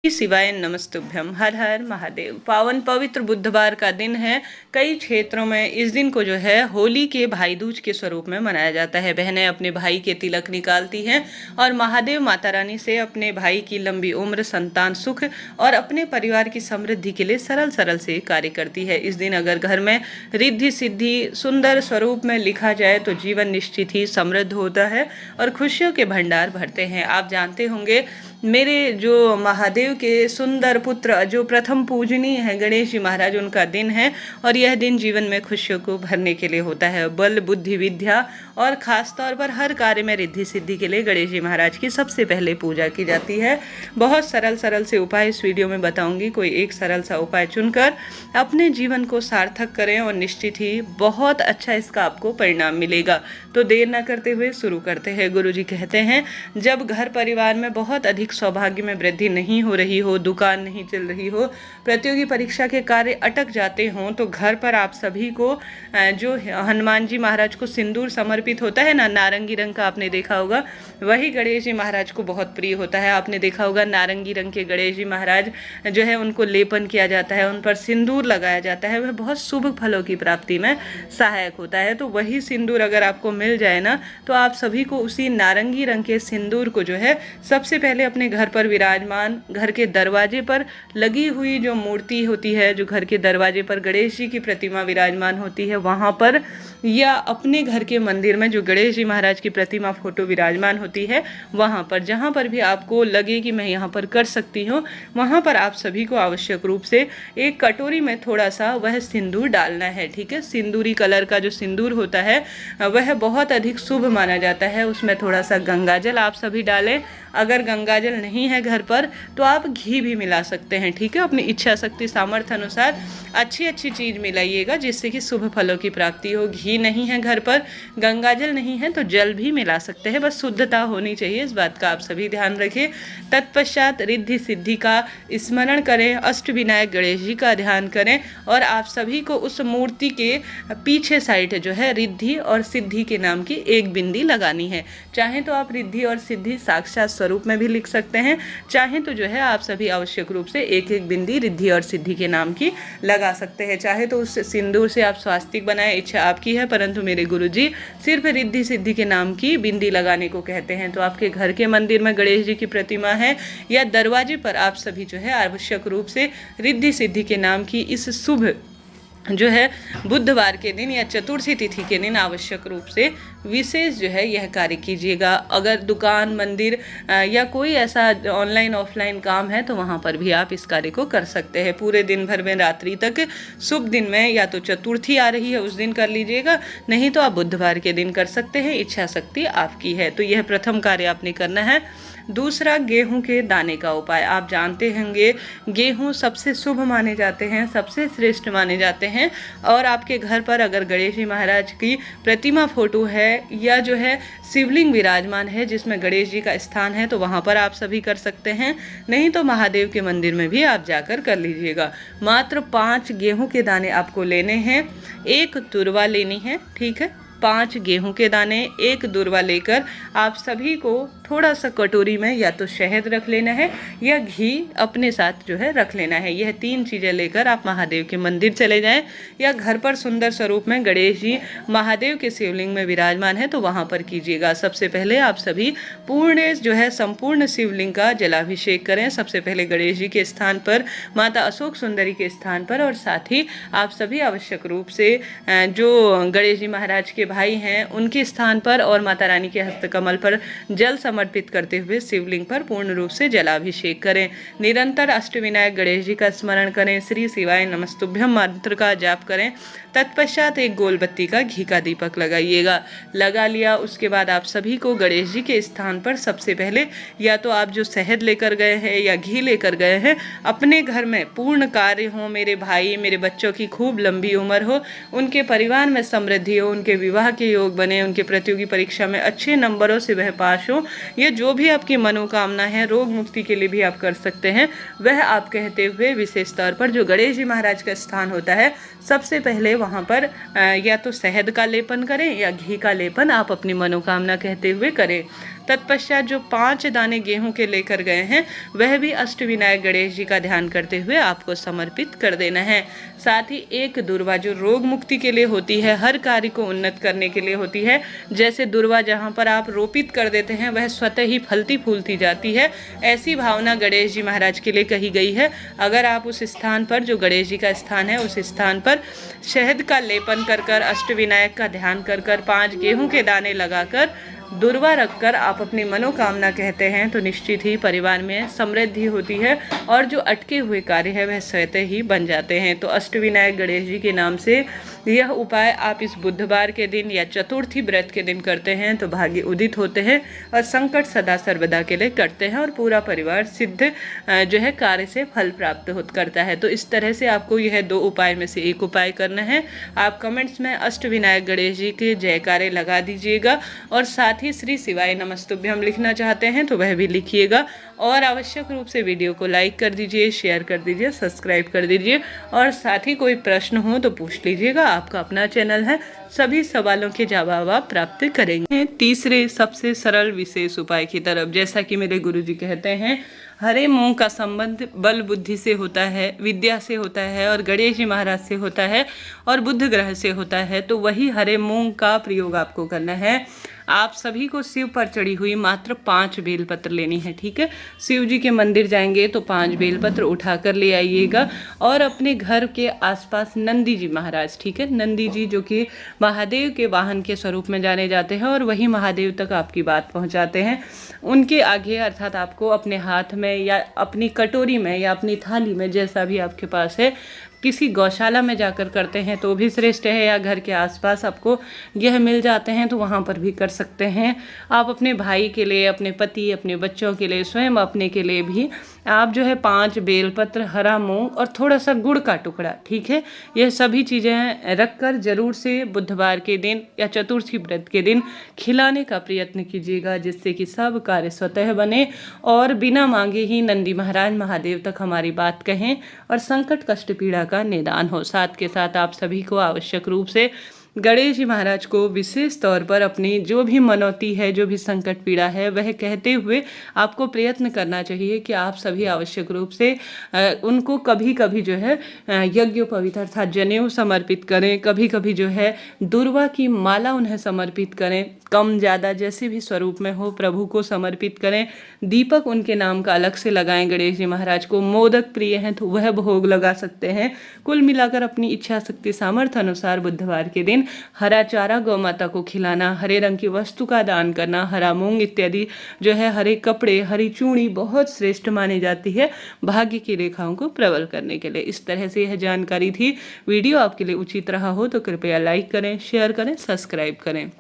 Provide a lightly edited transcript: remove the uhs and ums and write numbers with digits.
शिवाय नमस्तुभ्यम। हर हर महादेव। पावन पवित्र बुधवार का दिन है। कई क्षेत्रों में इस दिन को जो है होली के भाई दूज के स्वरूप में मनाया जाता है। बहनें अपने भाई के तिलक निकालती हैं और महादेव माता रानी से अपने भाई की लंबी उम्र, संतान सुख और अपने परिवार की समृद्धि के लिए सरल सरल से कार्य करती है। इस दिन अगर घर में रिद्धि सिद्धि सुंदर स्वरूप में लिखा जाए तो जीवन निश्चित ही समृद्ध होता है और खुशियों के भंडार भरते हैं। आप जानते होंगे मेरे जो महादेव के सुंदर पुत्र जो प्रथम पूजनीय है गणेश जी महाराज, उनका दिन है और यह दिन जीवन में खुशियों को भरने के लिए होता है। बल बुद्धि विद्या और खास तौर पर हर कार्य में रिद्धि सिद्धि के लिए गणेश जी महाराज की सबसे पहले पूजा की जाती है। बहुत सरल सरल से उपाय इस वीडियो में बताऊंगी। कोई एक सरल सा उपाय चुनकर अपने जीवन को सार्थक करें और निश्चित ही बहुत अच्छा इसका आपको परिणाम मिलेगा। तो देर न करते हुए शुरू करते हैं। गुरुजी कहते हैं, जब घर परिवार में बहुत अधिक सौभाग्य में वृद्धि नहीं हो रही हो, दुकान नहीं चल रही हो, प्रतियोगी परीक्षा के कार्य अटक जाते हों, तो घर पर आप सभी को जो हनुमान जी महाराज को सिंदूर समर्पित होता है ना, नारंगी रंग का आपने देखा होगा, वही गणेश जी महाराज को बहुत प्रिय होता है। आपने देखा होगा नारंगी रंग के गणेश जी महाराज जो है उनको लेपन किया जाता है, उन पर सिंदूर लगाया जाता है। वह बहुत शुभ फलों की प्राप्ति में सहायक होता है। तो वही सिंदूर अगर आपको मिल जाए ना, तो आप सभी को उसी नारंगी रंग के सिंदूर को जो है सबसे पहले अपने घर पर विराजमान, घर के दरवाजे पर लगी हुई जो मूर्ति होती है, जो घर के दरवाजे पर गणेश जी की प्रतिमा विराजमान होती है, वहाँ पर या अपने घर के मंदिर में जो गणेश जी महाराज की प्रतिमा फोटो विराजमान होती है, वहाँ पर जहाँ पर भी आपको लगे कि मैं यहाँ पर कर सकती हूँ, वहाँ पर आप सभी को आवश्यक रूप से एक कटोरी में थोड़ा सा वह सिंदूर डालना है। ठीक है, सिंदूरी कलर का जो सिंदूर होता है वह बहुत अधिक शुभ माना जाता है। उसमें थोड़ा सा गंगाजल आप सभी डालें। अगर गंगाजल नहीं है घर पर तो आप घी भी मिला सकते हैं। ठीक है, अपनी इच्छा शक्ति सामर्थ्य अनुसार अच्छी अच्छी चीज़ मिलाइएगा जिससे कि शुभ फलों की प्राप्ति हो। घी नहीं है घर पर, गंगाजल नहीं है तो जल भी मिला सकते हैं, बस शुद्धता होनी चाहिए, इस बात का आप सभी ध्यान रखें। तत्पश्चात रिद्धि सिद्धि का स्मरण करें, अष्टविनायक गणेश जी का ध्यान करें और आप सभी को उस मूर्ति के पीछे साइड जो है रिद्धि और सिद्धि के नाम की एक बिंदी लगानी है। चाहे तो आप रिद्धि और सिद्धि साक्षात स्वरूप में भी लिख सकते हैं, चाहे तो जो है आप सभी आवश्यक रूप से एक एक बिंदी रिद्धि और सिद्धि के नाम की लगा सकते हैं। चाहे तो उस सिंदूर से आप स्वास्तिक बनाएं, इच्छा आपकी है, परंतु मेरे गुरुजी सिर्फ रिद्धि सिद्धि के नाम की बिंदी लगाने को कहते हैं। तो आपके घर के मंदिर में गणेश जी की प्रतिमा है या दरवाजे पर आप सभी जो है आवश्यक रूप से रिद्धि सिद्धि के नाम की इस शुभ जो है बुधवार के दिन या चतुर्थी तिथि के दिन आवश्यक रूप से विशेष जो है यह कार्य कीजिएगा। अगर दुकान, मंदिर या कोई ऐसा ऑनलाइन ऑफलाइन काम है तो वहाँ पर भी आप इस कार्य को कर सकते हैं। पूरे दिन भर में रात्रि तक शुभ दिन में या तो चतुर्थी आ रही है उस दिन कर लीजिएगा, नहीं तो आप बुधवार के दिन कर सकते हैं। इच्छा शक्ति आपकी है। तो यह प्रथम कार्य आपने करना है। दूसरा, गेहूं के दाने का उपाय। आप जानते होंगे गेहूं सबसे शुभ माने जाते हैं, सबसे श्रेष्ठ माने जाते हैं और आपके घर पर अगर गणेश जी महाराज की प्रतिमा फोटो है या जो है शिवलिंग विराजमान है जिसमें गणेश जी का स्थान है तो वहाँ पर आप सभी कर सकते हैं, नहीं तो महादेव के मंदिर में भी आप जाकर कर लीजिएगा। मात्र 5 गेहूं के दाने आपको लेने हैं, 1 तुरवा लेनी है। ठीक है, 5 गेहूं के दाने, 1 दुर्वा लेकर आप सभी को थोड़ा सा कटोरी में या तो शहद रख लेना है या घी अपने साथ जो है रख लेना है। यह 3 चीज़ें लेकर आप महादेव के मंदिर चले जाएं या घर पर सुंदर स्वरूप में गणेश जी महादेव के शिवलिंग में विराजमान है तो वहाँ पर कीजिएगा। सबसे पहले आप सभी पूर्ण जो है संपूर्ण शिवलिंग का जलाभिषेक करें। सबसे पहले गणेश जी के स्थान पर, माता अशोक सुंदरी के स्थान पर और साथ ही आप सभी आवश्यक रूप से जो गणेश जी महाराज के भाई हैं उनके स्थान पर और माता रानी के हस्तकमल पर जल समर्पित करते हुए शिवलिंग पर पूर्ण रूप से जलाभिषेक करें। निरंतर अष्टविनायक गणेश जी का स्मरण करें, श्री शिवाय नमस्तुभ्यम मंत्र का जाप करें। तत्पश्चात एक गोल बत्ती का घी का दीपक लगाइएगा। लगा लिया, उसके बाद आप सभी को गणेश जी के स्थान पर सबसे पहले या तो आप जो शहद लेकर गए हैं या घी लेकर गए हैं, अपने घर में पूर्ण कार्य हो, मेरे भाई मेरे बच्चों की खूब लंबी उम्र हो, उनके परिवार में समृद्धि हो, उनके विवाह के योग बने, उनके प्रतियोगी परीक्षा में अच्छे नंबरों से वह पास हो, ये जो भी आपकी मनोकामना है, रोग मुक्ति के लिए भी आप कर सकते हैं, वह आप कहते हुए विशेष तौर पर जो गणेश जी महाराज का स्थान होता है सबसे पहले वहाँ पर या तो शहद का लेपन करें या घी का लेपन आप अपनी मनोकामना कहते हुए करें। तत्पश्चात जो 5 दाने गेहूं के लेकर गए हैं वह भी अष्टविनायक गणेश जी का ध्यान करते हुए आपको समर्पित कर देना है। साथ ही एक दुर्वा जो रोग मुक्ति के लिए होती है, हर कार्य को उन्नत करने के लिए होती है, जैसे दुर्वा जहाँ पर आप रोपित कर देते हैं वह स्वतः ही फलती फूलती जाती है, ऐसी भावना गणेश जी महाराज के लिए कही गई है। अगर आप उस स्थान पर, जो गणेश जी का स्थान है, उस स्थान पर शहद का लेपन कर कर, अष्टविनायक का ध्यान कर कर, 5 गेहूं के दाने लगाकर, दुर्वा रखकर आप अपनी मनोकामना कहते हैं तो निश्चित ही परिवार में समृद्धि होती है और जो अटके हुए कार्य है वह स्वतः ही बन जाते हैं। तो अष्टविनायक गणेश जी के नाम से यह उपाय आप इस बुधवार के दिन या चतुर्थी व्रत के दिन करते हैं तो भाग्य उदित होते हैं और संकट सदा सर्वदा के लिए कटते हैं और पूरा परिवार सिद्ध जो है कार्य से फल प्राप्त करता है। तो इस तरह से आपको यह 2 उपाय में से एक उपाय करना है। आप कमेंट्स में अष्टविनायक गणेश जी के जयकारे लगा दीजिएगा और साथ ही श्री शिवाय नमस्तुभ्यम लिखना चाहते हैं तो वह भी लिखिएगा और आवश्यक रूप से वीडियो को लाइक कर दीजिए, शेयर कर दीजिए, सब्सक्राइब कर दीजिए और साथ ही कोई प्रश्न हो तो पूछ लीजिएगा। आपका अपना चैनल है, सभी सवालों के जवाब आप प्राप्त करेंगे। तीसरे सबसे सरल विशेष उपाय की तरफ, जैसा कि मेरे गुरुजी कहते हैं, हरे मूंग का संबंध बल बुद्धि से होता है, विद्या से होता है और गणेश जी महाराज से होता है और बुध ग्रह से होता है। तो वही हरे मूंग का प्रयोग आपको करना है। आप सभी को शिव पर चढ़ी हुई मात्र 5 बेलपत्र लेनी है, ठीक है। शिव जी के मंदिर जाएंगे तो 5 बेलपत्र उठा कर ले आइएगा और अपने घर के आसपास नंदी जी महाराज, ठीक है, नंदी जी जो कि महादेव के वाहन के स्वरूप में जाने जाते हैं और वही महादेव तक आपकी बात पहुंचाते हैं, उनके आगे अर्थात आपको अपने हाथ में या अपनी कटोरी में या अपनी थाली में, जैसा भी आपके पास है, किसी गौशाला में जाकर करते हैं तो भी श्रेष्ठ है, या घर के आसपास आपको यह मिल जाते हैं तो वहाँ पर भी कर सकते हैं। आप अपने भाई के लिए, अपने पति, अपने बच्चों के लिए, स्वयं अपने के लिए भी आप जो है 5 बेलपत्र, हरा मूंग और थोड़ा सा गुड़ का टुकड़ा, ठीक है, यह सभी चीज़ें रखकर जरूर से बुधवार के दिन या चतुर्थी व्रत के दिन खिलाने का प्रयत्न कीजिएगा, जिससे कि सब कार्य स्वतः बने और बिना मांगे ही नंदी महाराज महादेव तक हमारी बात कहें और संकट कष्ट पीड़ा का निदान हो। साथ के साथ आप सभी को आवश्यक रूप से गणेश जी महाराज को विशेष तौर पर अपनी जो भी मनौती है, जो भी संकट पीड़ा है, वह कहते हुए आपको प्रयत्न करना चाहिए कि आप सभी आवश्यक रूप से उनको कभी कभी जो है यज्ञोपवीत अर्थात जनेऊ समर्पित करें, कभी कभी जो है दुर्वा की माला उन्हें समर्पित करें, कम ज़्यादा जैसे भी स्वरूप में हो प्रभु को समर्पित करें। दीपक उनके नाम का अलग से लगाएं गणेश जी महाराज को। मोदक प्रिय हैं तो वह भोग लगा सकते हैं। कुल मिलाकर अपनी इच्छा शक्ति सामर्थ्य अनुसार बुधवार के दिन हरा चारा गौ माता को खिलाना, हरे रंग की वस्तु का दान करना, हरा मूंग इत्यादि जो है, हरे कपड़े, हरी चूड़ी बहुत श्रेष्ठ मानी जाती है भाग्य की रेखाओं को प्रबल करने के लिए। इस तरह से यह जानकारी थी। वीडियो आपके लिए उचित रहा हो तो कृपया लाइक करें, शेयर करें, सब्सक्राइब करें।